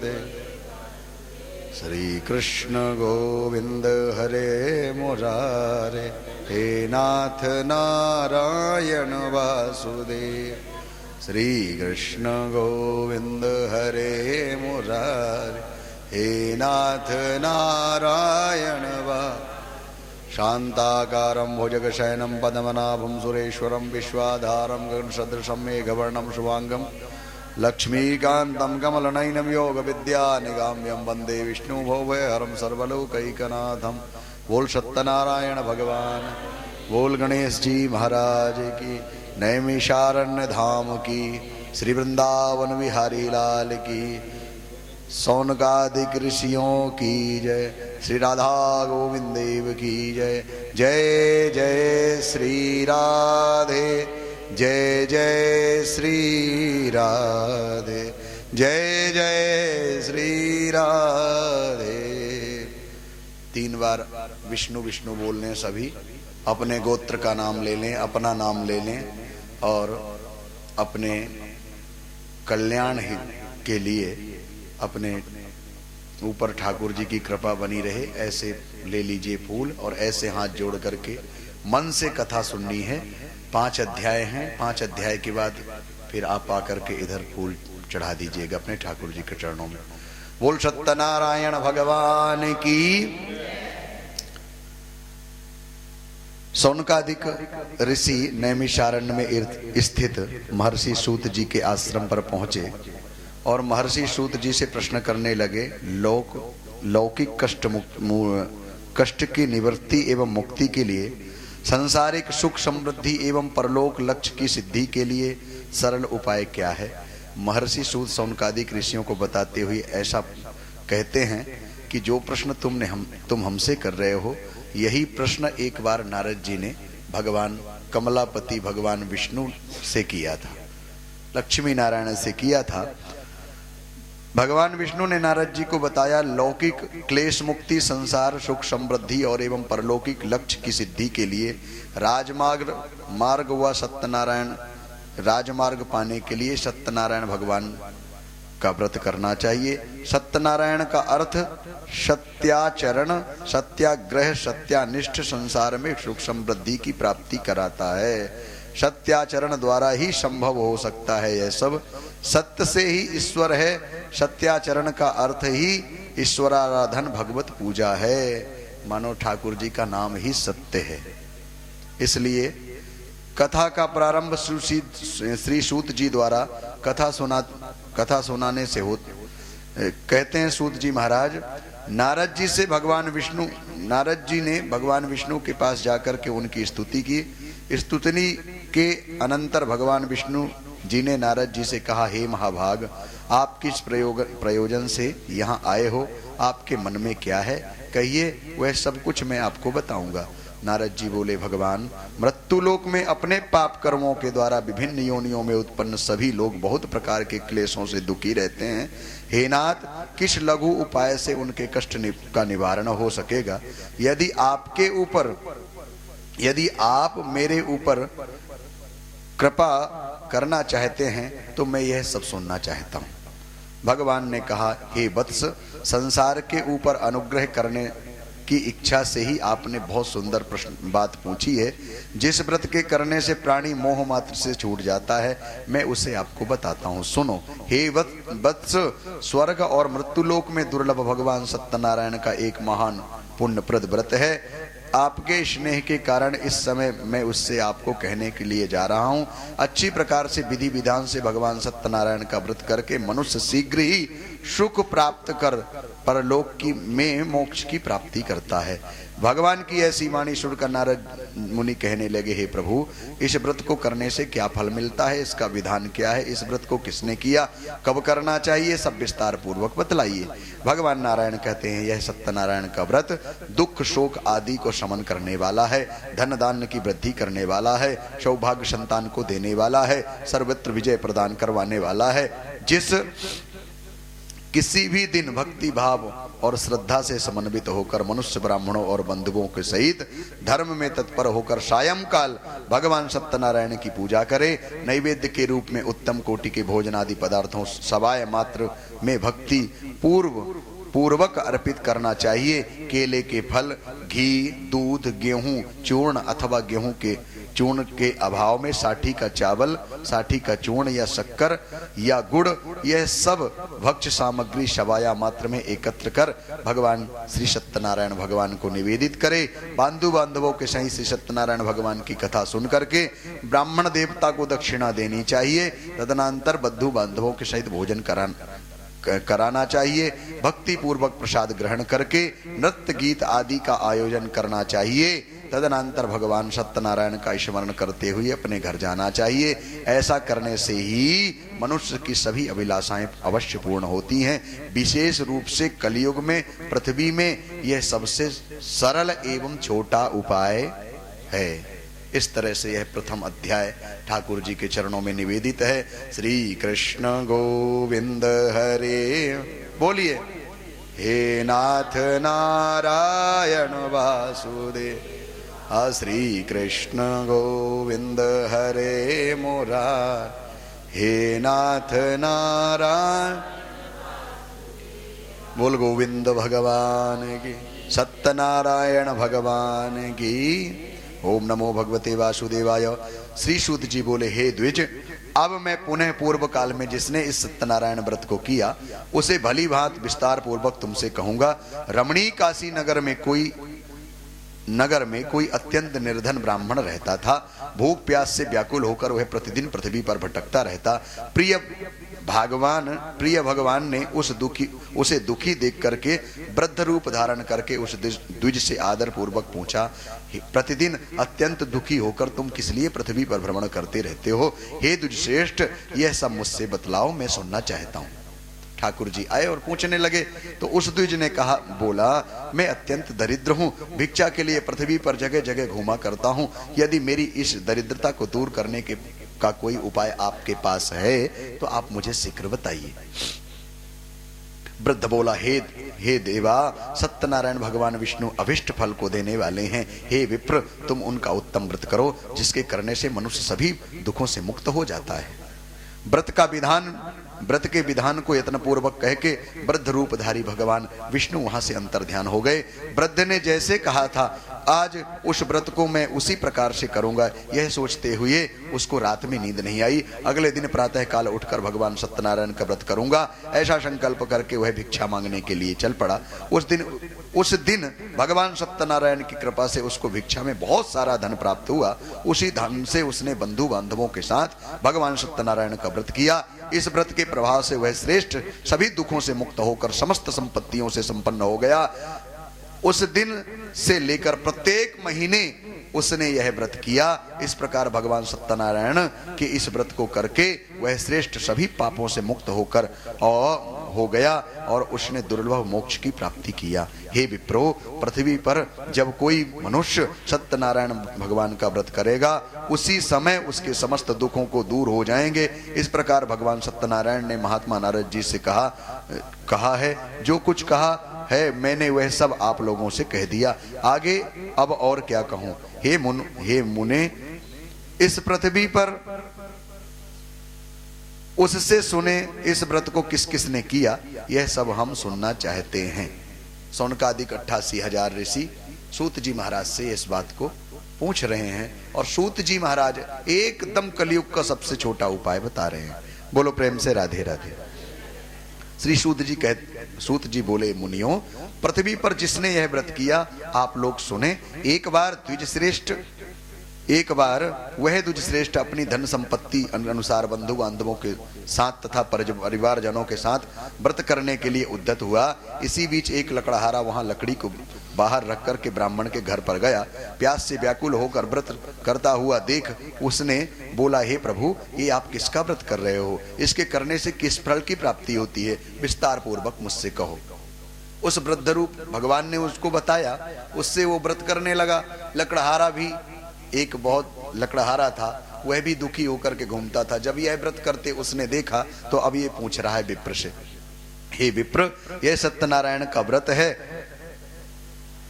वदे। श्री कृष्ण गोविंद हरे मुरारे, हे नाथ नारायण वासुदेव। श्री कृष्ण गोविंद हरे मुरारे, हे नाथ नारायण वासुदेव। शांताकारं भुजगशयनं पद्मनाभं सुरेश्वरं विश्वाधारं गगनसदृशं मेघवर्णं शुभांगं लक्ष्मीकान्तं कमलनयनं योगविद्यानिगाम्यं वन्दे विष्णुभवभयहरं सर्वलोकैकनाथं। बोल सत्यनारायण भगवान, बोल गणेश जी महाराज की, नैमिषारण्य धाम की, श्री वृंदावन बिहारी लाल की, सौनकादिक ऋषियों की जय, श्री राधा गोविंद देव की जय। जय जय श्री राधे, जय जय श्री राधे, जय जय श्री राधे। 3 बार विष्णु विष्णु बोलने, सभी अपने गोत्र का नाम ले लें, अपना नाम ले लें और अपने कल्याण के लिए अपने ऊपर ठाकुर जी की कृपा बनी रहे, ऐसे ले लीजिए फूल और ऐसे हाथ जोड़ करके मन से कथा सुननी है। 5 अध्याय हैं, 5 अध्याय के बाद फिर आप आकर के इधर फूल चढ़ा दीजिएगा अपने ठाकुर जी के चरणों में। बोल सत्यनारायण भगवान की। सौनकादिक ऋषि नैमिषारण्य में स्थित महर्षि सूत जी के आश्रम पर पहुंचे और महर्षि सूत जी से प्रश्न करने लगे। लौकिक कष्ट की निवृत्ति एवं मुक्ति के लिए, सांसारिक सुख समृद्धि एवं परलोक लक्ष्य की सिद्धि के लिए सरल उपाय क्या है। महर्षि सूत सौनकादिक ऋषियों को बताते हुए ऐसा कहते हैं कि जो प्रश्न तुम हमसे कर रहे हो, यही प्रश्न एक बार नारद जी ने भगवान कमलापति भगवान विष्णु से किया था, लक्ष्मी नारायण से किया था। भगवान विष्णु ने नारद जी को बताया, लौकिक क्लेश मुक्ति, संसार सुख समृद्धि और एवं परलौकिक लक्ष्य की सिद्धि के लिए राजमार्ग व सत्यनारायण राजमार्ग पाने के लिए सत्यनारायण भगवान का व्रत करना चाहिए। सत्यनारायण का अर्थ सत्याचरण, सत्याग्रह, सत्यानिष्ठ संसार में सुख समृद्धि की प्राप्ति कराता है। सत्याचरण द्वारा ही संभव हो सकता है यह सब। सत्य से ही ईश्वर है। सत्याचरण का अर्थ ही ईश्वराराधन भगवत पूजा है। मानो ठाकुर जी का नाम ही सत्य है। इसलिए कथा का प्रारंभ श्री सूत जी द्वारा कथा सुनाने से हो। कहते हैं सूत जी महाराज, नारद जी ने भगवान विष्णु के पास जाकर के उनकी स्तुति की। स्तुति के अनंतर भगवान विष्णु जी ने नारद जी से कहा, हे महाभाग, आप किस प्रयोजन से यहाँ आए हो, आपके मन में क्या है, कहिए, वह सब कुछ मैं आपको बताऊंगा। नारद जी बोले, भगवान, मृत्युलोक में अपने पाप कर्मों के द्वारा विभिन्न योनियों में उत्पन्न सभी लोग बहुत प्रकार के क्लेशों से दुखी रहते हैं। हे नाथ, किस लघु उपाय से उनके कष्ट का निवारण हो सकेगा? यदि आप मेरे ऊपर कृपा करना चाहते हैं तो मैं यह सब सुनना चाहता हूँ। भगवान ने कहा, हे वत्स, संसार के ऊपर अनुग्रह करने की इच्छा से ही आपने बहुत सुंदर बात पूछी है। जिस व्रत के करने से प्राणी मोह मात्र से छूट जाता है, मैं उसे आपको बताता हूँ, सुनो। हे वत्स, स्वर्ग और मृत्युलोक में दुर्लभ भगवान सत्यनारायण का एक महान पुण्यप्रद व्रत है। आपके स्नेह के कारण इस समय मैं उससे आपको कहने के लिए जा रहा हूँ। अच्छी प्रकार से विधि विधान से भगवान सत्यनारायण का व्रत करके मनुष्य शीघ्र ही सुख प्राप्त कर परलोक में मोक्ष की प्राप्ति करता है। भगवान की ऐसी वाणी सुनकर नारद मुनि कहने लगे, हे प्रभु, इस व्रत को करने से क्या फल मिलता है, इसका विधान क्या है, इस व्रत को किसने किया, कब करना चाहिए, सब विस्तार पूर्वक बतलाइए। भगवान नारायण कहते हैं, यह सत्यनारायण का व्रत दुख शोक आदि को शमन करने वाला है, धन दान की वृद्धि करने वाला है, सौभाग्य संतान को देने वाला है, सर्वत्र विजय प्रदान करवाने वाला है। जिस किसी भी दिन भक्ति भाव और श्रद्धा से समन्वित होकर मनुष्य ब्राह्मणों और बंधुओं के सहित धर्म में तत्पर होकर सायंकाल भगवान सत्यनारायण की पूजा करे, नैवेद्य के रूप में उत्तम कोटि के भोजन आदि पदार्थों सवाय मात्र में भक्ति पूर्वक अर्पित करना चाहिए। केले के फल, घी, दूध, गेहूं चूर्ण अथवा गेहूं के चूर्ण के अभाव में साठी का चावल, साठी का चूर्ण या शक्कर या गुड़, यह सब भक्ष्य सामग्री शवाया मात्र में एकत्र कर भगवान श्री सत्यनारायण भगवान को निवेदित करे। बंधु बांधवों के सहित श्री सत्यनारायण भगवान की कथा सुन करके ब्राह्मण देवता को दक्षिणा देनी चाहिए। तदनंतर बंधु बांधवों के सहित भोजन कराना चाहिए। भक्ति पूर्वक प्रसाद ग्रहण करके नृत्य गीत आदि का आयोजन करना चाहिए। तदनंतर भगवान सत्यनारायण का स्मरण करते हुए अपने घर जाना चाहिए। ऐसा करने से ही मनुष्य की सभी अभिलाषाएं अवश्य पूर्ण होती हैं। विशेष रूप से कलयुग में पृथ्वी में यह सबसे सरल एवं छोटा उपाय है। इस तरह से यह प्रथम अध्याय ठाकुर जी के चरणों में निवेदित है। श्री कृष्ण गोविंद हरे बोलिए। हे नाथ नारायण वासुदेव, श्री कृष्ण गोविंद हरे मुरारी। हे नाथ नारायण, बोल गोविंद भगवान की, सत्यनारायण भगवान की। ओम नमो भगवते वासुदेवाय। श्री सूत जी बोले, हे द्विज, अब मैं पुनः पूर्व काल में जिसने इस सत्यनारायण व्रत को किया उसे भली भांति विस्तार पूर्वक तुमसे कहूंगा। रमणी काशी नगर में कोई अत्यंत निर्धन ब्राह्मण रहता था। भूख प्यास से व्याकुल होकर वह प्रतिदिन पृथ्वी पर भटकता रहता। प्रिय भगवान ने उसे दुखी देख करके वृद्ध रूप धारण करके उस द्विज से आदर पूर्वक पूछा, प्रतिदिन अत्यंत दुखी होकर तुम किस लिए पृथ्वी पर भ्रमण करते रहते हो? हे द्विज श्रेष्ठ, यह सब मुझसे बतलाओ, मैं सुनना चाहता हूँ। ठाकुर जी आए और पूछने लगे तो उस द्विज ने कहा, बोला, मैं अत्यंत दरिद्र हूँ, भिक्षा के लिए पृथ्वी पर जगह जगह घूमा करता हूँ। यदि मेरी इस दरिद्रता को दूर करने का कोई उपाय आपके पास है तो आप मुझे शीघ्र बताइए। वृद्ध बोला, हे देवा, सत्यनारायण भगवान विष्णु अभिष्ट फल को देने वाले हैं। हे विप्र, तुम उनका उत्तम व्रत करो जिसके करने से मनुष्य सभी दुखों से मुक्त हो जाता है। व्रत के विधान को यत्न पूर्वक कह के वृद्ध रूपधारी भगवान विष्णु वहां से अंतर ध्यान हो गए। वृद्ध ने जैसे कहा था, आज उस व्रत को मैं उसी प्रकार से करूंगा। यह सोचते हुए उसको रात में नींद नहीं आई। अगले दिन प्रातः काल उठकर भगवान सत्यनारायण का व्रत करूंगा, ऐसा संकल्प करके वह भिक्षा मांगने के लिए चल पड़ा। उस दिन भगवान सत्यनारायण की कृपा से उसको भिक्षा में बहुत सारा धन प्राप्त हुआ। उसी धन से उसने बंधु बांधवों के साथ भगवान सत्यनारायण का व्रत किया। इस व्रत के प्रभाव से वह श्रेष्ठ सभी दुखों से मुक्त होकर समस्त संपत्तियों से संपन्न हो गया। उस दिन से लेकर प्रत्येक महीने उसने यह व्रत किया। इस प्रकार भगवान सत्यनारायण के इस व्रत को करके वह श्रेष्ठ सभी पापों से मुक्त होकर हो गया और उसने दुर्लभ मोक्ष की प्राप्ति किया। हे विप्रो, पृथ्वी पर जब कोई मनुष्य सत्यनारायण भगवान का व्रत करेगा उसी समय उसके समस्त दुखों को दूर हो जाएंगे। इस प्रकार भगवान सत्यनारायण ने महात्मा नारद जी से कहा है, जो कुछ कहा है मैंने वह सब आप लोगों से कह दिया, आगे अब और क्या कहूं। हे मुने, इस पृथ्वी पर उससे सुने इस व्रत को किस किस ने किया, यह सब हम सुनना चाहते हैं। सौनकादिक 88,000 ऋषि सूत जी महाराज से इस बात को पूछ रहे हैं और सूत जी महाराज एकदम कलयुग का सबसे छोटा उपाय बता रहे हैं। बोलो प्रेम से राधे राधे। श्री सूत जी बोले, मुनियों, पृथ्वी पर जिसने यह व्रत किया आप लोग सुने। एक बार वह द्विज श्रेष्ठ अपनी धन संपत्ति अनुसार बंधु बांधवों के साथ तथा परिवार जनों के साथ व्रत करने के लिए उद्यत हुआ। इसी बीच एक लकड़हारा वहां लकड़ी को बाहर रख कर के ब्राह्मण के घर पर गया। प्यास से व्याकुल होकर व्रत करता हुआ देख उसने बोला, हे प्रभु, ये आप किसका व्रत कर रहे हो? इसके करने से किस फल की प्राप्ति होती है? विस्तार पूर्वक मुझसे कहो। उस वृद्ध रूप भगवान ने उसको बताया। उससे वो व्रत करने लगा। लकड़हारा भी एक बहुत लकड़हारा था, वह भी दुखी होकर के घूमता था। जब यह व्रत करते उसने देखा तो अब ये पूछ रहा है विप्र से, हे विप्र, यह सत्यनारायण का व्रत है।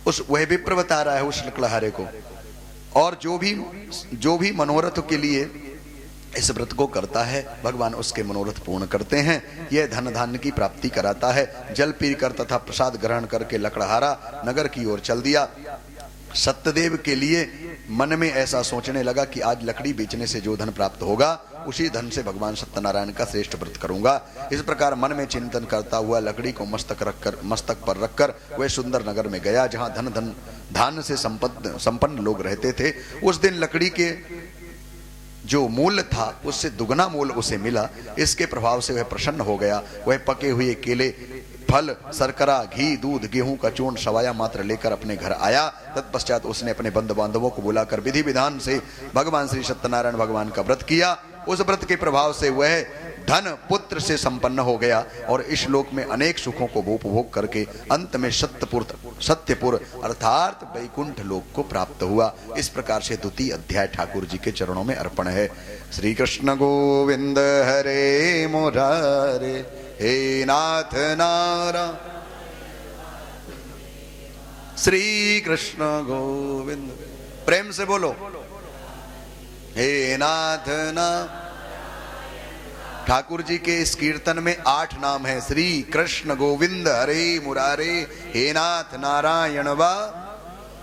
वह विप्र बता रहा है उस लकड़हारे को, और जो भी मनोरथ के लिए इस व्रत को करता है, भगवान उसके मनोरथ पूर्ण करते हैं। यह धन धान्य की प्राप्ति कराता है। जल पीकर तथा प्रसाद ग्रहण करके लकड़हारा नगर की ओर चल दिया। सत्यदेव के लिए मन में ऐसा सोचने लगा कि आज लकड़ी बेचने से जो धन प्राप्त होगा उसी धन से भगवान सत्यनारायण का श्रेष्ठ व्रत करूंगा। इस प्रकार मन में चिंतन करता हुआ लकड़ी को मस्तक पर रखकर वह सुंदर नगर में गया जहां धान से संपन्न लोग रहते थे। उस दिन लकड़ी के जो मूल्य था उससे दुगना मूल्य उसे मिला। इसके प्रभाव से वह प्रसन्न हो गया। वह पके हुए केले, फल, शर्करा, घी, दूध, गेहूं का चूर्ण सवाया मात्र लेकर अपने घर आया। तत्पश्चात उसने अपने बंधु बांधवों को बुलाकर विधि विधान से भगवान श्री सत्यनारायण भगवान का व्रत किया। उस व्रत के प्रभाव से वह धन पुत्र से संपन्न हो गया और इस लोक में अनेक सुखों को उपभोग करके अंत में सत्यपुर अर्थात वैकुंठ लोक को प्राप्त हुआ। इस प्रकार से द्वितीय अध्याय ठाकुर जी के चरणों में अर्पण है। श्री कृष्ण गोविंद हरे मुरारे, हे नाथ नारायण। श्री कृष्ण गोविंद, प्रेम से बोलो, हे नाथ नारायण। ठाकुर जी के इस कीर्तन में 8 नाम है। श्री कृष्ण गोविंद हरे मुरारे, हे नाथ नारायण वा।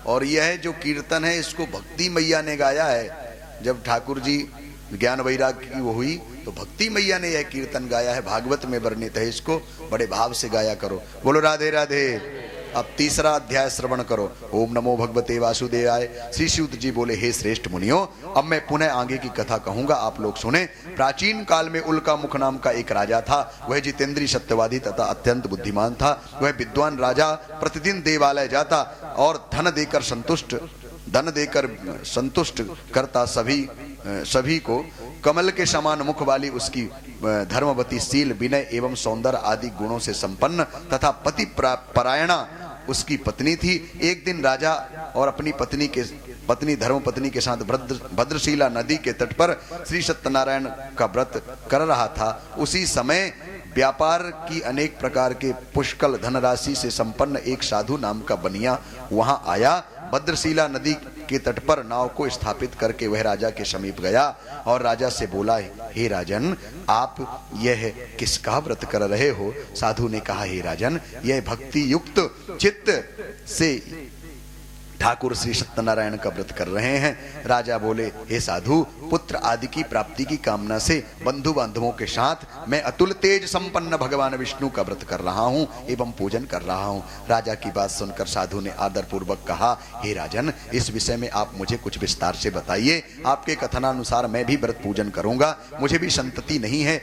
और यह जो कीर्तन है इसको भक्ति मैया ने गाया है। जब ठाकुर जी ज्ञान वैराग्य की वो हुई तो भक्ति मैया ने यह कीर्तन गाया है। भागवत में वर्णित है। इसको बड़े भाव से गाया करो। बोलो राधे राधे। अब तीसरा अध्याय श्रवण करो। ओम नमो भगवते वासुदेवाय। श्री सूत जी बोले, हे श्रेष्ठ मुनियों, अब मैं पुनः आगे की कथा कहूंगा, आप लोग सुने। प्राचीन काल में उल्का मुख नाम का एक राजा था। वह जितेंद्रीय, सत्यवादी तथा अत्यंत बुद्धिमान था। वह विद्वान राजा प्रतिदिन देवालय जाता और धन देकर संतुष्ट करता सभी को। कमल के समान मुख वाली उसकी धर्मवती, शील, विनय एवं सौंदर्य आदि गुणों से संपन्न तथा पति परायणा उसकी पत्नी थी। एक दिन राजा और अपनी पत्नी धर्मपत्नी के साथ भद्रशिला नदी के तट पर श्री सत्यनारायण का व्रत कर रहा था। उसी समय व्यापार की अनेक प्रकार के पुष्कल धनराशि से संपन्न एक साधु नाम का बनिया वहां आया। भद्रशिला नदी के तट पर नाव को स्थापित करके वह राजा के समीप गया और राजा से बोला, हे राजन, आप यह किसका व्रत कर रहे हो? साधु ने कहा, हे राजन, यह भक्ति युक्त चित्त से ठाकुर श्री सत्यनारायण का व्रत कर रहे हैं। राजा बोले, हे साधु, पुत्र आदि की प्राप्ति की कामना से बंधु बांधवों के साथ मैं अतुल तेज संपन्न भगवान विष्णु का व्रत कर रहा हूँ एवं पूजन कर रहा हूँ। राजा की बात सुनकर साधु ने आदर पूर्वक कहा, हे राजन, इस विषय में आप मुझे कुछ विस्तार से बताइए। आपके कथनानुसार मैं भी व्रत पूजन करूंगा। मुझे भी संतति नहीं है,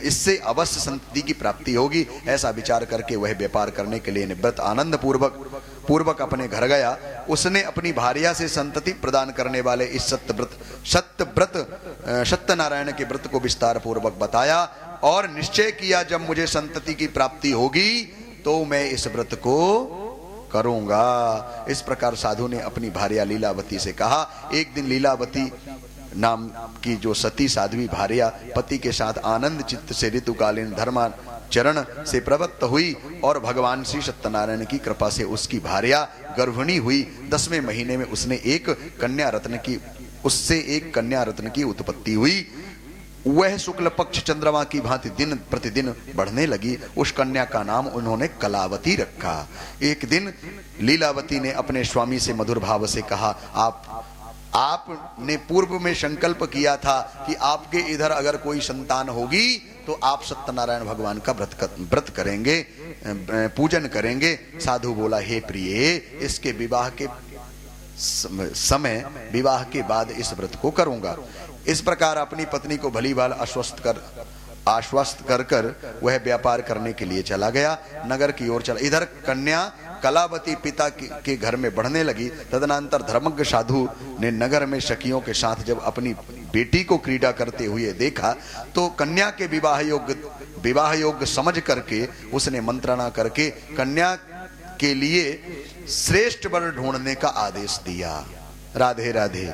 इससे अवश्य संतति की प्राप्ति होगी। ऐसा विचार करके वह व्यापार करने के लिए निवृत्त आनंद पूर्वक अपने घर गया। उसने अपनी भार्या से संतति प्रदान करने वाले इस सत्यनारायण के व्रत को विस्तार पूर्वक बताया और निश्चय किया, जब मुझे संतति की प्राप्ति होगी तो मैं इस व्रत को करूंगा। इस प्रकार साधु ने अपनी भार्या लीलावती से कहा। एक दिन लीलावती नाम की जो सती साध्वी भार्या पति के साथ आनंद चित्त से ऋतुकालीन धर्माचरण से प्रवृत्त हुई और भगवान श्री सत्यनारायण की कृपा से उसकी भार्या गर्भिणी हुई। 10वें महीने में उससे एक कन्या रत्न की उत्पत्ति हुई। वह शुक्ल पक्ष चंद्रमा की भांति दिन प्रतिदिन बढ़ने लगी। उस कन्या का नाम उन्होंने कलावती रखा। एक दिन लीलावती ने अपने स्वामी से मधुर भाव से कहा, आपने पूर्व में संकल्प किया था कि आपके इधर अगर कोई संतान होगी तो आप सत्यनारायण भगवान का व्रत करेंगे, पूजन करेंगे। साधु बोला, हे प्रिय, इसके विवाह के समय विवाह के बाद इस व्रत को करूंगा। इस प्रकार अपनी पत्नी को भली भाल आश्वस्त कर वह व्यापार करने के लिए चला गया। नगर की ओर चला। इधर कन्या कलावती पिता के घर में बढ़ने लगी। तदनंतर धर्मज्ञ साधु ने नगर में सखियों के साथ जब अपनी बेटी को क्रीड़ा करते हुए देखा तो कन्या के विवाह योग्य समझ करके उसने मंत्रणा करके कन्या के लिए श्रेष्ठ वर ढूंढने का आदेश दिया। राधे राधे।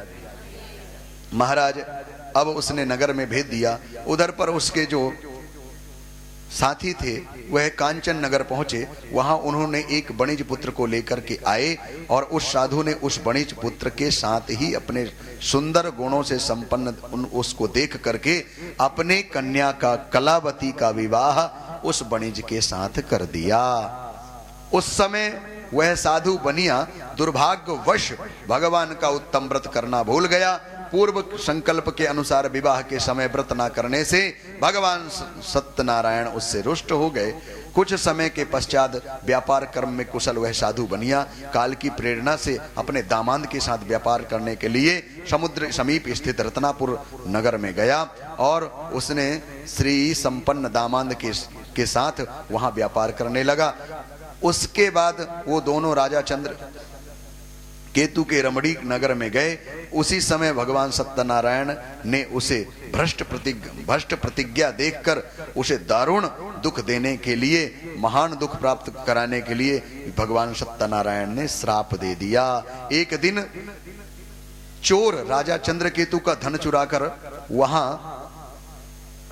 महाराज, अब उसने नगर में भेज दिया। उधर पर उसके जो साथी थे वह कांचन नगर पहुंचे। वहां उन्होंने एक वणिज पुत्र को लेकर के आए और उस साधु ने उस वणिज पुत्र के साथ ही अपने सुंदर गुणों से संपन्न उसको देख करके अपने कन्या का कलावती का विवाह उस वणिज के साथ कर दिया। उस समय वह साधु बनिया दुर्भाग्यवश भगवान का उत्तम व्रत करना भूल गया। पूर्व संकल्प के अनुसार विवाह के समय व्रत न करने से भगवान सत्यनारायण उससे रुष्ट हो गए। कुछ समय के पश्चात व्यापार कर्म में कुशल वह साधु बनिया काल की प्रेरणा से अपने दामाद के साथ व्यापार करने के लिए समुद्र समीप स्थित रत्नापुर नगर में गया और उसने श्री संपन्न दामाद के साथ वहां व्यापार करने लगा। उसके बाद वो दोनों राजा चंद्र केतु के रमणी नगर में गए। उसी समय भगवान सत्यनारायण ने उसे भ्रष्ट प्रतिज्ञा देखकर उसे दारुण दुख देने के लिए, महान दुख प्राप्त कराने के लिए भगवान सत्यनारायण ने श्राप दे दिया। एक दिन चोर राजा चंद्रकेतु का धन चुराकर वहां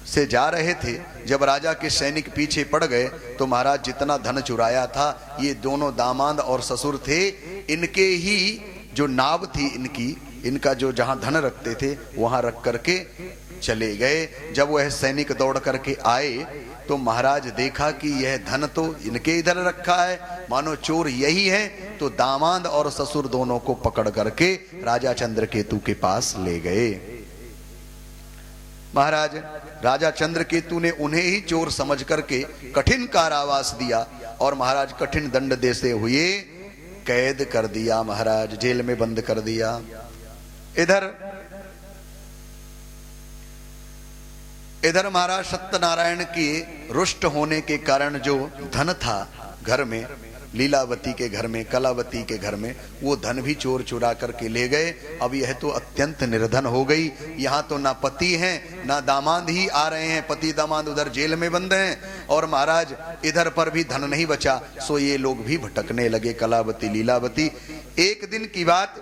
से जा रहे थे। जब राजा के सैनिक पीछे पड़ गए तो महाराज जितना धन चुराया था ये दोनों दामाद और ससुर थे, इनके ही जो नाव थी इनका जो जहां धन रखते थे वहां रख करके चले गए। जब वह सैनिक दौड़ करके आए तो महाराज देखा कि यह धन तो इनके इधर रखा है, मानो चोर यही है। तो दामाद और ससुर दोनों को पकड़ करके राजा चंद्रकेतु के पास ले गए। महाराज राजा चंद्रकेतु ने उन्हें ही चोर समझ करके कठिन कारावास दिया और महाराज कठिन दंड देते हुए कैद कर दिया, महाराज जेल में बंद कर दिया। इधर महाराज सत्यनारायण के रुष्ट होने के कारण जो धन था घर में, लीलावती के घर में, कलावती के घर में, वो धन भी चोर चुरा करके ले गए। अब यह तो अत्यंत निर्धन हो गई। यहाँ तो ना पति हैं ना दामाद ही आ रहे हैं, पति दामाद उधर जेल में बंद हैं और महाराज इधर पर भी धन नहीं बचा। सो ये लोग भी भटकने लगे, कलावती लीलावती। एक दिन की बात,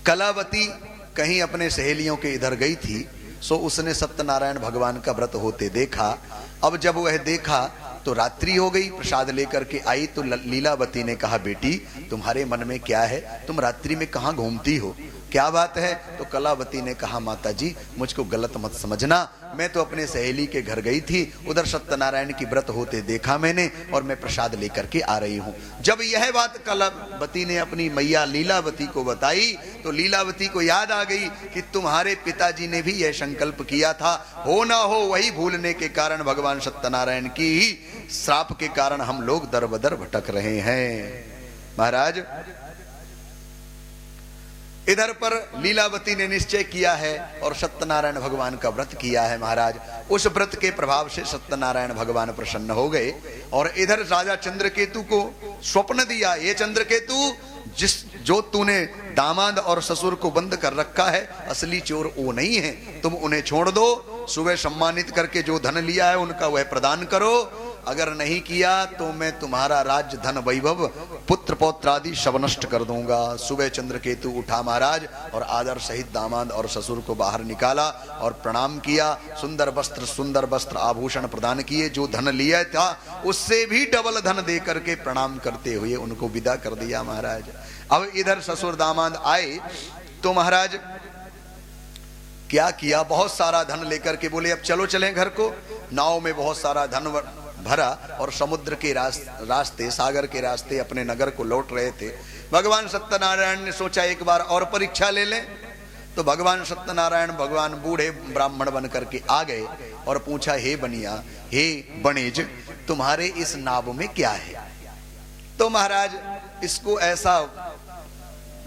कलावती कहीं अपने सहेलियों के इधर गई थी। सो उसने सत्यनारायण भगवान का व्रत होते देखा। अब जब वह देखा तो रात्रि हो गई। प्रसाद लेकर के आई तो लीलावती ने कहा, बेटी तुम्हारे मन में क्या है, तुम रात्रि में कहाँ घूमती हो, क्या बात है? तो कलावती ने कहा, माता जी मुझको गलत मत समझना, मैं तो अपने सहेली के घर गई थी, उधर सत्यनारायण की व्रत होते देखा मैंने और मैं प्रसाद लेकर के आ रही हूँ। जब यह बात कलावती ने अपनी मैया लीलावती को बताई तो लीलावती को याद आ गई कि तुम्हारे पिताजी ने भी यह संकल्प किया था, हो ना हो वही भूलने के कारण भगवान सत्यनारायण की ही श्राप के कारण हम लोग दर बदर भटक रहे हैं। महाराज इधर पर लीलावती ने निश्चय किया है और सत्यनारायण भगवान का व्रत किया है। महाराज उस व्रत के प्रभाव से सत्यनारायण भगवान प्रसन्न हो गए और इधर राजा चंद्रकेतु को स्वप्न दिया, ये चंद्रकेतु जो तूने दामाद और ससुर को बंद कर रखा है, असली चोर वो नहीं है, तुम उन्हें छोड़ दो, सुबह सम्मानित करके जो धन लिया है उनका वह प्रदान करो, अगर नहीं किया तो मैं तुम्हारा राज्य धन वैभव पुत्र पौत्र आदि सब नष्ट कर दूंगा। सुबह चंद्रकेतु उठा महाराज और आदर सहित दामाद और ससुर को बाहर निकाला और प्रणाम किया, सुंदर वस्त्र आभूषण प्रदान किए, जो धन लिया था उससे भी डबल धन दे करके प्रणाम करते हुए उनको विदा कर दिया। महाराज अब इधर ससुर दामाद आए तो महाराज क्या किया, बहुत सारा धन लेकर के बोले अब चलो चलें घर को। नाव में बहुत सारा धन भरा और समुद्र के रास्ते, सागर के रास्ते अपने नगर को लौट रहे थे। भगवान सत्यनारायण ने सोचा एक बार और परीक्षा ले लें, तो भगवान सत्यनारायण भगवान बूढ़े ब्राह्मण बन करके आ गए और पूछा, हे बनिया, हे बणिज, तुम्हारे इस नाव में क्या है? तो महाराज इसको ऐसा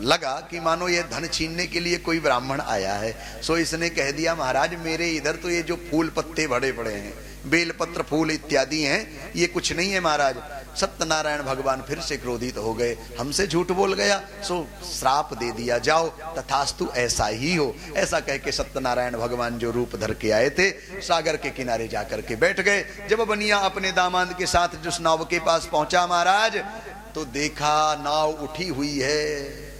लगा कि मानो ये धन छीनने के लिए कोई ब्राह्मण आया है। सो इसने कह दिया, महाराज मेरे इधर तो ये जो फूल पत्ते बड़े बड़े हैं, बेलपत्र फूल इत्यादि हैं, ये कुछ नहीं है। महाराज सत्यनारायण भगवान फिर से क्रोधित हो गए, हमसे झूठ बोल गया, सो श्राप दे दिया, जाओ तथास्तु ऐसा ही हो। ऐसा कह के सत्यनारायण भगवान जो रूप धर के आए थे सागर के किनारे जाकर के बैठ गए। जब बनिया अपने दामाद के साथ जिस नाव के पास पहुंचा महाराज, तो देखा नाव उठी हुई है,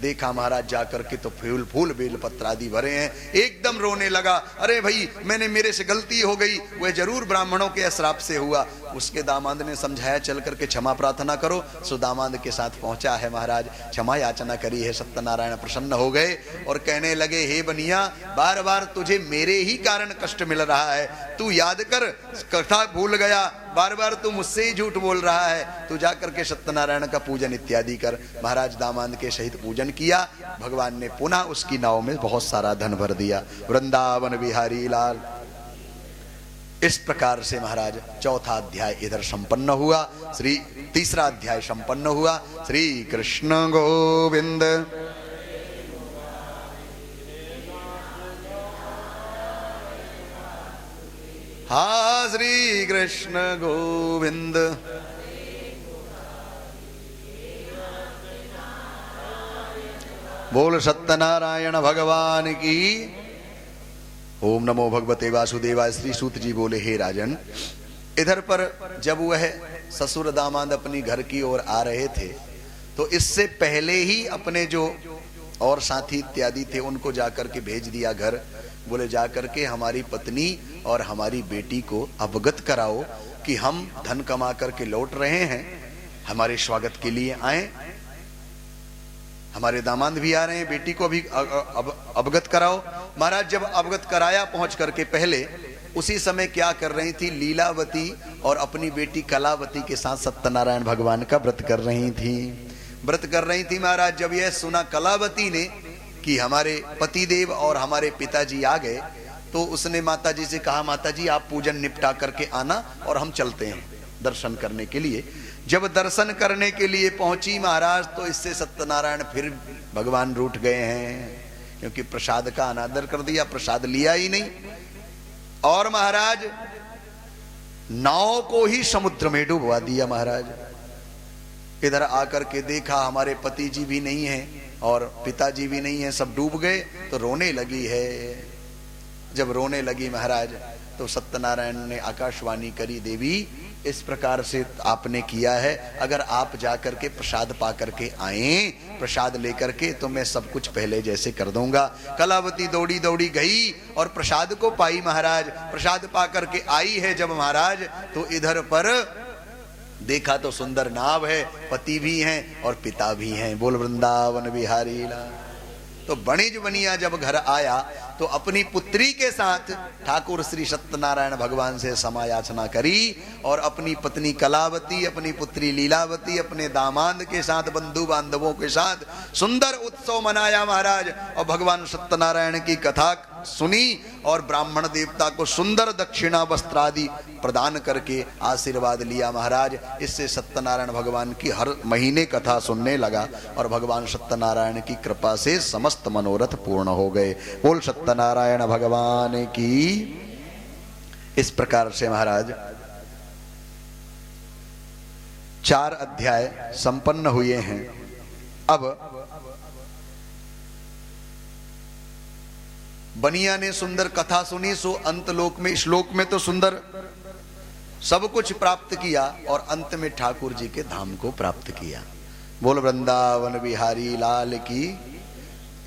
देखा महाराज जाकर के तो फूल फूल बेलपत्र आदि भरे हैं, एकदम रोने लगा। अरे भाई मैंने, मेरे से गलती हो गई, वह जरूर ब्राह्मणों के अश्राप से हुआ। उसके दामाद ने समझाया चल करके क्षमा प्रार्थना करो। सो दामाद के साथ पहुंचा है महाराज, क्षमा याचना करी है। सत्यनारायण प्रसन्न हो गए और कहने लगे, हे बनिया, बार बार तुझे मेरे ही कारण कष्ट मिल रहा है, तू याद कर, कथा भूल गया, बार बार तू मुझसे ही झूठ बोल रहा है, तू जाकर के सत्यनारायण का पूजन इत्यादि कर। महाराज दामाद के सहित पूजन किया। भगवान ने पुनः उसकी नाव में बहुत सारा धन भर दिया। वृंदावन बिहारी लाल। इस प्रकार से महाराज चौथा अध्याय इधर संपन्न हुआ। तीसरा अध्याय संपन्न हुआ। श्री कृष्ण गोविंद। हाँ, श्री कृष्ण गोविंद। बोल सत्यनारायण भगवान की। ओम नमो भगवते वासुदेवाय। श्री सूत जी बोले, हे राजन, इधर पर जब वह ससुर दामाद अपनी घर की ओर आ रहे थे तो इससे पहले ही अपने जो और साथी इत्यादि थे उनको जाकर के भेज दिया घर। बोले जाकर के हमारी पत्नी और हमारी बेटी को अवगत कराओ कि हम धन कमा करके लौट रहे हैं, हमारे स्वागत के लिए आए। हमारे दामाद भी आ रहे हैं, बेटी को भी अवगत कराओ। महाराज जब अवगत कराया पहुंच करके, पहले उसी समय क्या कर रही थी, लीलावती और अपनी बेटी कलावती के साथ सत्यनारायण भगवान का व्रत कर रही थी। महाराज जब यह सुना कलावती ने कि हमारे पतिदेव और हमारे पिताजी आ गए, तो उसने माताजी से कहा, माताजी आप पूजन निपटा करके आना और हम चलते हैं दर्शन करने के लिए। जब दर्शन करने के लिए पहुंची महाराज, तो इससे सत्यनारायण फिर भगवान रूठ गए हैं, क्योंकि प्रसाद का अनादर कर दिया, प्रसाद लिया ही नहीं। और महाराज नाव को ही समुद्र में डुबवा दिया। महाराज इधर आकर के देखा हमारे पति जी भी नहीं हैं और पिताजी भी नहीं है, सब डूब गए। तो रोने लगी है। जब रोने लगी महाराज, तो सत्यनारायण ने आकाशवाणी करी, देवी इस प्रकार से आपने किया है, अगर आप जाकर के प्रसाद पा करके आए, प्रसाद लेकर के, तो मैं सब कुछ पहले जैसे कर दूंगा। कलावती दौड़ी दौड़ी गई और प्रसाद को पाई। महाराज प्रसाद पा करके आई है जब महाराज, तो इधर पर देखा तो सुंदर नाव है, पति भी हैं और पिता भी हैं। बोल वृंदावन बिहारी लाल। तो बणिज बनिया जब घर आया तो अपनी पुत्री के साथ ठाकुर श्री सत्यनारायण भगवान से क्षमा याचना करी और अपनी पत्नी कलावती, अपनी पुत्री लीलावती, अपने दामाद के साथ, बंधु बांधवों के साथ सुंदर उत्सव मनाया महाराज। और भगवान सत्यनारायण की कथा सुनी और ब्राह्मण देवता को सुंदर दक्षिणा वस्त्र आदि प्रदान करके आशीर्वाद लिया महाराज। इससे सत्यनारायण भगवान की हर महीने कथा सुनने लगा और भगवान सत्यनारायण की कृपा से समस्त मनोरथ पूर्ण हो गए। बोल सत्यनारायण भगवान की। इस प्रकार से महाराज 4 अध्याय संपन्न हुए हैं। अब बनिया ने सुंदर कथा सुनी, सो अंत लोक में, श्लोक में तो सुंदर सब कुछ प्राप्त किया और अंत में ठाकुर जी के धाम को प्राप्त किया। बोल वृंदावन बिहारी लाल की।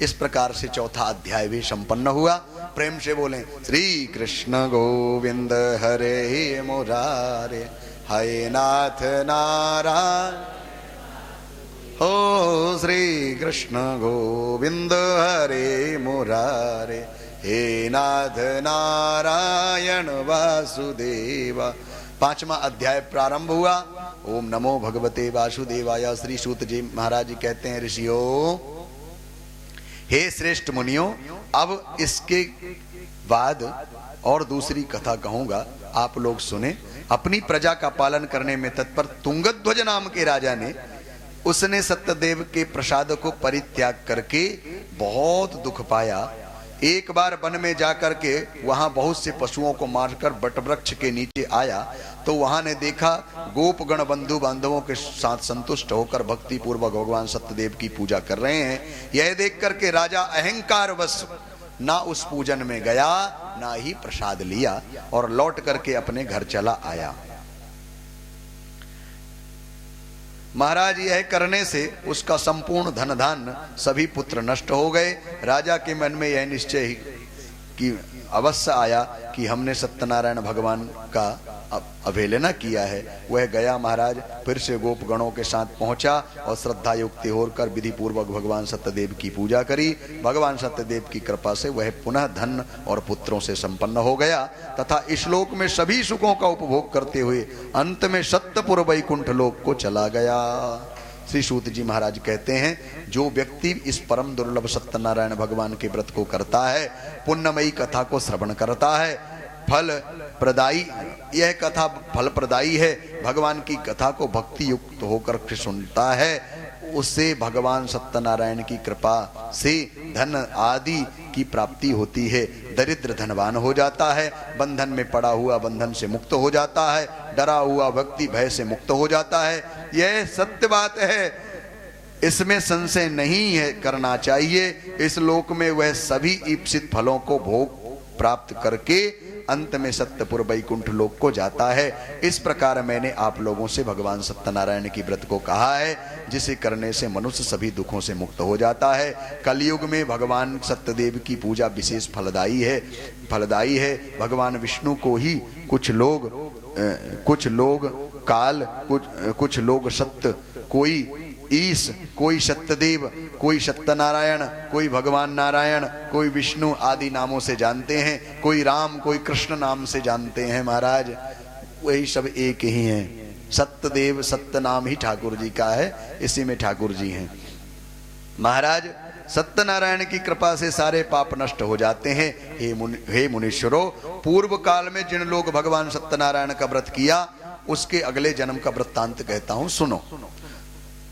इस प्रकार से चौथा अध्याय भी संपन्न हुआ। प्रेम से बोलें, श्री कृष्ण गोविंद हरे मुरारे, हरे नाथ नारायण। हो श्री कृष्ण गोविंद हरे मुरारे, हे नाथ नारायण वासुदेवा। 5वां अध्याय प्रारंभ हुआ। ओम नमो भगवते वासुदेवाय। श्री सूत जी महाराज जी कहते हैं, ऋषियों, हे श्रेष्ठ मुनियों, अब इसके बाद और दूसरी कथा कहूंगा, आप लोग सुने। अपनी प्रजा का पालन करने में तत्पर तुंगध्वज नाम के राजा ने, उसने सत्यदेव के प्रसाद को परित्याग करके बहुत दुख पाया। एक बार वन में जाकर के वहां बहुत से पशुओं को मारकर बटवृक्ष के नीचे आया, तो वहां ने देखा गोपगण बंधु बांधवों के साथ संतुष्ट होकर भक्ति पूर्वक भगवान सत्यदेव की पूजा कर रहे हैं। यह देख करके राजा अहंकारवश ना उस पूजन में गया, ना ही प्रसाद लिया और लौट करके अपने घर चला आया। महाराज यह करने से उसका संपूर्ण धन धान्य सभी पुत्र नष्ट हो गए। राजा के मन में यह निश्चय कि अवश्य आया कि हमने सत्यनारायण भगवान का अवहेलना किया है। वह गया महाराज, फिर से गोप गणों के साथ पहुंचा और श्रद्धा युक्त होकर विधि पूर्वक भगवान सत्यदेव की पूजा करी। भगवान सत्यदेव की कृपा से वह पुनः धन और पुत्रों से संपन्न हो गया तथा इस लोक में सभी सुखों का उपभोग करते हुए अंत में सत्यपुर वैकुंठ लोक को चला गया। श्री सूत जी महाराज कहते हैं, जो व्यक्ति इस परम दुर्लभ सत्यनारायण भगवान के व्रत को करता है, पुण्यमयी कथा को श्रवण करता है, फल प्रदायी, यह कथा फल प्रदायी है, भगवान की कथा को भक्ति युक्त होकर सुनता है, उससे भगवान सत्यनारायण की कृपा से धन आदि की प्राप्ति होती है। दरिद्र धनवान हो जाता है, बंधन में पड़ा हुआ बंधन से मुक्त हो जाता है, डरा हुआ व्यक्ति भय से मुक्त हो जाता है। यह सत्य बात है, इसमें संशय नहीं है करना चाहिए। इस लोक में वह सभी ईप्सित फलों को भोग प्राप्त करके अंत में सत्यपुर वैकुंठ लोक को जाता है। इस प्रकार मैंने आप लोगों से भगवान सत्यनारायण की व्रत को कहा है, जिसे करने से मनुष्य सभी दुखों से मुक्त हो जाता है। कलयुग में भगवान सत्यदेव की पूजा विशेष फलदायी है। भगवान विष्णु को ही कुछ लोग काल, कुछ लोग सत्य, कोई ईश, कोई सत्यदेव, कोई सत्यनारायण, कोई भगवान नारायण, कोई विष्णु आदि नामों से जानते हैं, कोई राम, कोई कृष्ण नाम से जानते हैं। महाराज वही सब एक ही हैं। सत्यदेव सत्य नाम ही ठाकुर जी का है, इसी में ठाकुर जी हैं। महाराज सत्यनारायण की कृपा से सारे पाप नष्ट हो जाते हैं। हे मुनीश्वरों, पूर्व काल में जिन लोग भगवान सत्यनारायण का व्रत किया, उसके अगले जन्म का वृत्तांत कहता हूं, सुनो।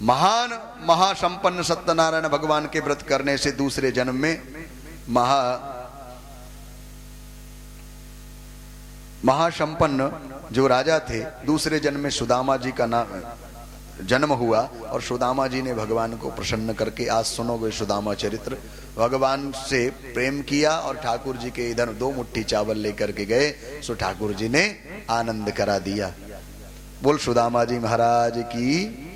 महान महासंपन्न सत्यनारायण भगवान के व्रत करने से दूसरे जन्म में महासंपन्न जो राजा थे, दूसरे जन्म में सुदामा जी का नाम जन्म हुआ और सुदामा जी ने भगवान को प्रसन्न करके, आज सुनोगे सुदामा चरित्र, भगवान से प्रेम किया और ठाकुर जी के इधर 2 मुट्ठी चावल लेकर के गए, सो ठाकुर जी ने आनंद करा दिया। बोल सुदामा जी महाराज की।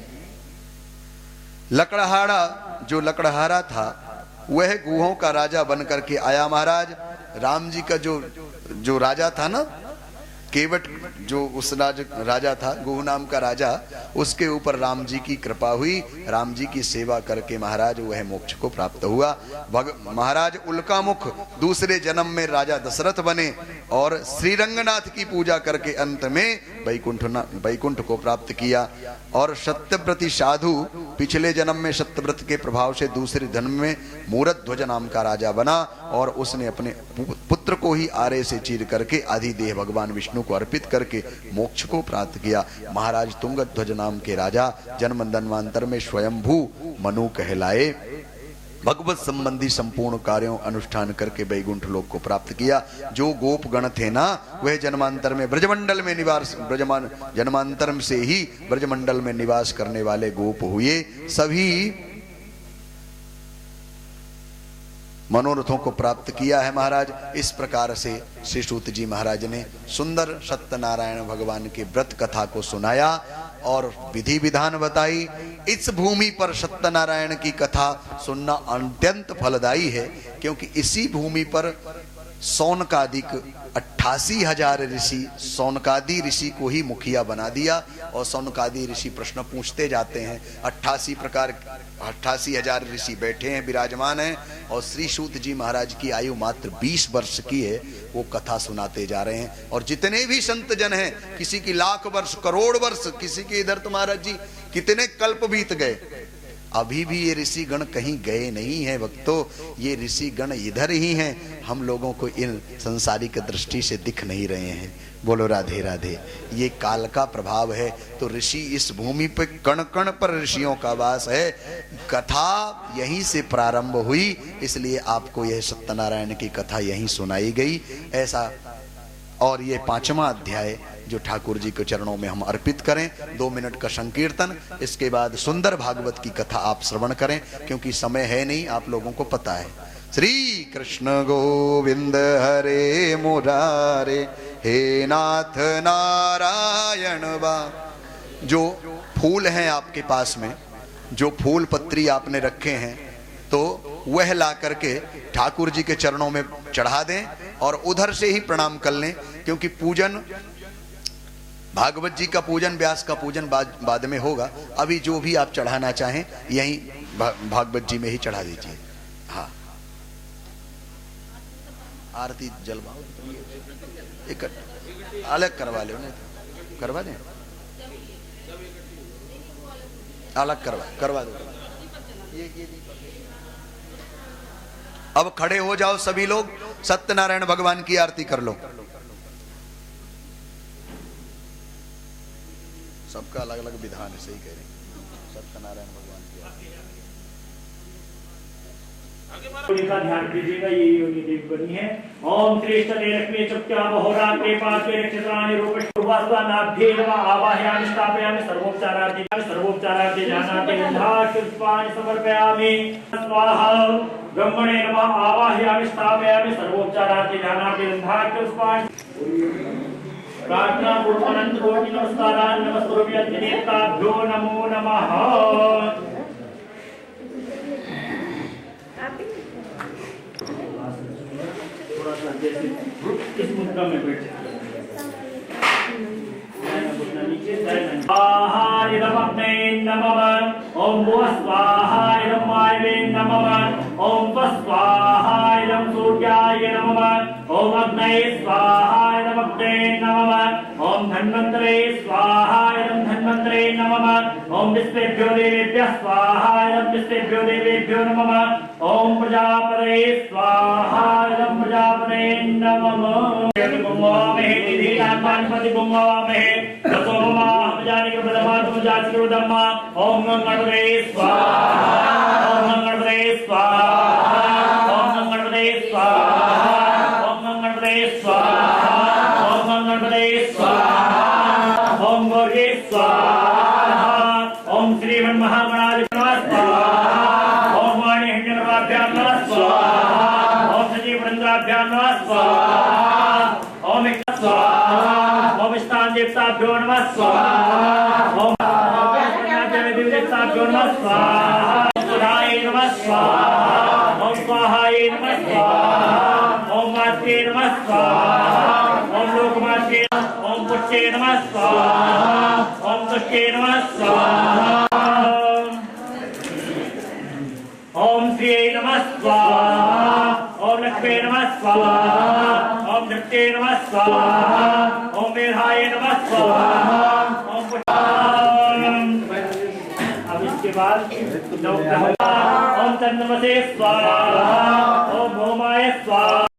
लकड़हारा, जो लकड़हारा था, वह गुहों का राजा बन करके आया। महाराज राम जी का जो राजा था ना, केवट, जो उस राजा था, गुह नाम का राजा, उसके ऊपर राम जी की कृपा हुई। राम जी की सेवा करके महाराज वह मोक्ष को प्राप्त हुआ। महाराज उल्कामुख दूसरे जन्म में राजा दशरथ बने और श्रीरंगनाथ की पूजा करके अंत में वैकुंठ को प्राप्त किया। और सत्यव्रती साधु पिछले जन्म में सत्यव्रत के प्रभाव से दूसरे जन्म में मूरध्वज नाम का राजा बना और उसने अपने पुत्र को ही आरे से चीर करके आधिदेह भगवान विष्णु को अर्पित करके मोक्ष को प्राप्त किया। महाराज तुंगध्वज नाम के राजा जन्म जन्मांतर में स्वयंभू मनु कहलाए। भगवत संबंधी संपूर्ण कार्यों अनुष्ठान करके वैकुंठ लोक को प्राप्त किया। जो गोप गण थे ना, वह जन्मांतर में ब्रजमंडल में जन्मांतर से ही ब्रजमंडल में निवास करने वाले गोप हुए। सभी मनोरथों को प्राप्त किया है। महाराज इस प्रकार से श्री सूत जी महाराज ने सुंदर सत्यनारायण भगवान के व्रत कथा को सुनाया और विधि विधान बताई। इस भूमि पर सत्यनारायण की कथा सुनना अत्यंत फलदायी है, क्योंकि इसी भूमि पर सौनकादिक 88,000 ऋषि, सौनकादि ऋषि को ही मुखिया बना दिया। और सौनकादि ऋषि प्रश्न पूछते जाते हैं। 88,000 ऋषि बैठे हैं, विराजमान हैं, और श्री सूत जी महाराज की आयु मात्र 20 वर्ष की है। वो कथा सुनाते जा रहे हैं। और जितने भी संत जन हैं, किसी की लाख वर्ष, करोड़ वर्ष, किसी के इधर तो महाराज जी कितने कल्प बीत गए, अभी भी ये ऋषि गण कहीं गए नहीं हैं भक्तों। ये ऋषि गण इधर ही हैं, हम लोगों को इन संसारिक दृष्टि से दिख नहीं रहे हैं। बोलो राधे राधे। ये काल का प्रभाव है। तो ऋषि इस भूमि पे कण कण पर ऋषियों का वास है। कथा यहीं से प्रारंभ हुई, इसलिए आपको यह सत्यनारायण की कथा यहीं सुनाई गई। ऐसा, और ये 5वां अध्याय जो ठाकुर जी के चरणों में हम अर्पित करें। 2 मिनट का संकीर्तन, इसके बाद सुंदर भागवत की कथा आप श्रवण करें, क्योंकि समय है नहीं, आप लोगों को पता है। श्री कृष्ण गोविंद हरे मुरारे, हे नाथ नारायण बा। जो फूल हैं आपके पास में, जो फूल पत्री आपने रखे हैं, तो वह ला करके ठाकुर जी के चरणों में चढ़ा दें और उधर से ही प्रणाम कर लें, क्योंकि पूजन, भागवत जी का पूजन, व्यास का पूजन बाद में होगा। अभी जो भी आप चढ़ाना चाहें यहीं भागवत जी में ही चढ़ा दीजिए। हाँ, आरती जलवाओ, एक अलग करवा लो, नहीं करवा दें, अलग करवा दो। अब खड़े हो जाओ सभी लोग, सत्यनारायण भगवान की आरती कर लो। सबका अलग अलग विधान है, सही कह रहे हैं। सत्यनारायण भगवान की आरती का ध्यान कीजिएगा, ये योनि देव बनी है। ओम श्री लक्ष्मी चुप्त्या बहुरा कृपात्वे नक्षत्राणि रूपस्वानाभ्ये नमः आवाहयामि स्थापयामि सर्वोपचारार्थे जानाति पुष्पाणि समर्पयामि स्वाहा। ब्रह्मणे नमः आवाहयामि स्थापयामि सर्वोपचारार्थे जानाति पुष्पाणि। प्रार्थना पूर्वक कोटि नमस्कारान् नमस्कुर्वन्ति नेताभ्यो नमो नमः। थोड़ा सा जैसे इस मुद्रा में बैठे, स्वाहा इदमग्ने नमः। ओम स्वाहा इदं वायवे नमः। ओम स्वाहा इदं सूर्याय नमः। ओम अग्नये स्वाहा इदं अग्ने नमः। ओम धन्वन्तरे स्वाहा इदं धन्वन्तरे नमः। ओम विश्वेभ्यो देवेभ्यः स्वाहा इदं विश्वेभ्यो देवेभ्यो नमः। ओम प्रजापतये स्वाहा इदं प्रजापतये नमः। बुम्वामहे निधिनात्माधिपति बुम्वामहे दसोमाह जानिक प्रथमा तुम जाति उदम्मा। ओम गणपते स्वाहा। ओम गणपते स्वाहा। ओम गणपते स्वाहा। ओम गणपते स्वाहा। ओम गणपते स्वाहा। ओम गौरी स्वाहा। ओम श्रीमन् महागणाधिपतये स्वाहा। ओम वाणी हिरण्यगर्भाभ्यां नमः स्वाहा। ओम सजीव वृंदाभ्यां नमः स्वाहा। ओम स्वाहा। ओम स्थान देवताभ्यो नमः स्वाहा। ओम देवताभ्यो नमः स्वाहा। सुधाय नमः स्वाहा। ओम स्वाहाय नमः स्वाहा। ओम मात्रे नमः स्वाहा। ओम लोकमात्रे। ओम पुष्टे नमः स्वाहा। ओम तुष्टे नमः स्वाहा। ओम श्रीये नमः स्वाहा। ओम लक्ष्मी नमः स्वाहा। ओम शक्ते नमः स्वाहा। ओम मेधाय नमः स्वाहा। ओम अब इसके बाद ओम तन्नमसे स्वाहा। ओम भौमाय स्वाहा।